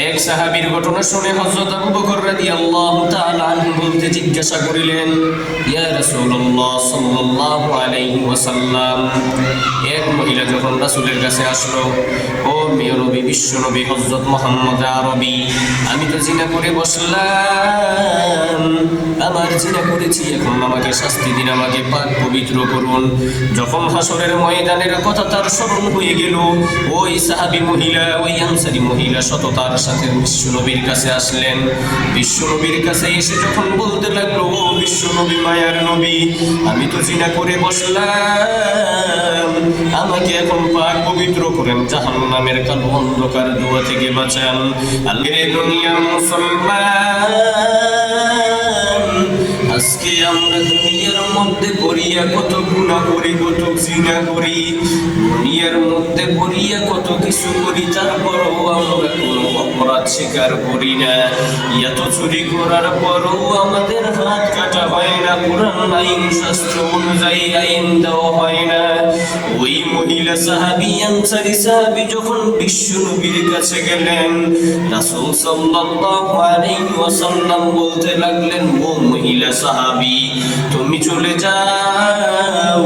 এক সাহাবীর ঘটনা শুনে হযরত আবু বকর রাদিয়াল্লাহু তাআলা আনহু বলতে জিজ্ঞাসা করিলেন, ইয়া রাসূলুল্লাহ সাল্লাল্লাহু আলাইহি ওয়াসাল্লাম, এক মহিলা যখন রাসূলের কাছে আসলো, ও প্রিয় নবী বিশ্ব নবী হযরত মুহাম্মদ আরবী, আমি তো জিনা করে বসলাম, আমার জিনা করেছি, এখন আমাকে শাস্তি দিন, আমাকে পাক পবিত্র করুন। যখন হাসরের ময়দানের কথা তার স্মরণ হয়ে গেল, ওই সাহাবী মহিলা, ওই আনসারী মহিলা সততার সাথে বিশ্ব নবীর কাছে আসলেন। বিশ্ব নবীর কাছে এসে যখন বলতে লাগলো, ও বিশ্ব নবী, মায়ার নবী, আমি তো জিনা করে বসলাম, আমাকে এখন পাক পবিত্র করেন, জাহান্নামের কালো অন্ধকার দুয়া থেকে বাঁচান। আল্লাহর দুনিয়ার মুসলমান, আজকে আমরা দুনিয়ার মধ্যে পড়িয়া কত গুনাহ করি, কত জিনা করি, দুনিয়ার মধ্যে পড়িয়া কত কিছু করি, তারপরও আমরা কোনো অপরাধ স্বীকার করি না। এত চুরি করার পরও আমাদের হাত কাটা হয় না, কোরআন আইন শাস্ত্র অনুযায়ী আইন দেওয়া হয় না। ওই মহিলা সাহাবী, আনসারী সাহাবী যখন বিশ্ব নবীর কাছে গেলেন, রাসূল সাল্লাল্লাহু আলাইহি ওয়াসাল্লাম বলতে লাগলেন, ও মহিলা সাহাবী, তুমি চলে যাও,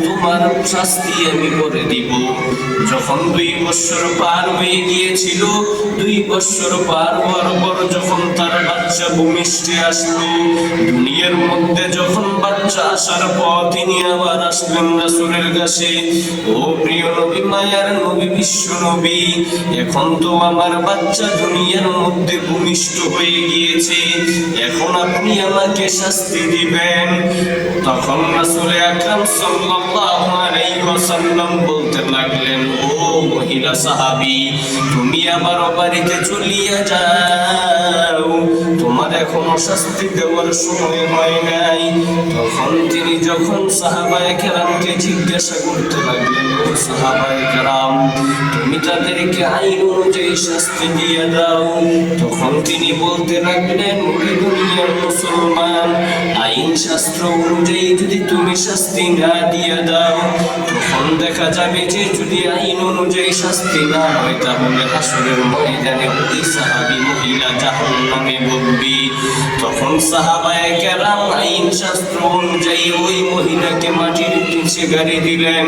তোমার শাস্তি আমি করে দিব। যখন 2 বছর পার হয়ে গিয়েছিল, 2 বছর পার হওয়ার পর যখন তার বাচ্চা ভূমিষ্ঠে আসলো, দুনিয়ার মধ্যে যখন বাচ্চা আসার পর তিনি আবার আসলেন রাসূলের কাছে, ও প্রিয় নবী, মায়ার নবী, বিশ্ব নবী, এখন তো আমার বাচ্চা দুনিয়ার মধ্যে ভূমিষ্ঠ হয়ে গিয়েছে, এখন আপনি আমাকে শাস্তি দিবেন। তখন রাসূল আকরাম সাল্লাল্লাহু আলাইহি ওয়াসাল্লাম বলতে লাগলেন, ও মহিলা সাহাবী, তুমি আবার বাড়িতে চলিয়া যাও, তোমার এখনো শাস্তি দেওয়ার সময় হয় নাই। তখন তিনি যখন সাহাবায়ে কেরামকে জিজ্ঞাসা করতে লাগলেন, ও সাহাবায়ে কেরাম, তুমি তাদেরকে আইন অনুযায়ী শাস্তি দিয়ে দাও। তখন তিনি বলতে লাগলেন, ওরে দুনিয়ার মুসলমান, আইন শাস্ত্র অনুযায়ী যদি তুমি শাস্তি না দিয়ে দাও, তখন দেখা যাবে যে যদি আইন অনুযায়ী শাস্তি না হয়, তাহলে হাসরের ময়দানে ওই সাহাবী মহিলা জাহান্নামে ভুগবে। তখন সাহাবায়ে কেরাম আইন শাস্ত্র অনুযায়ী ওই মহিলাকে মাটির নিচে গাড়ি দিলেন,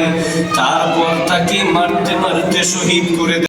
তারপর তাকে মারতে মারতে শহীদ করে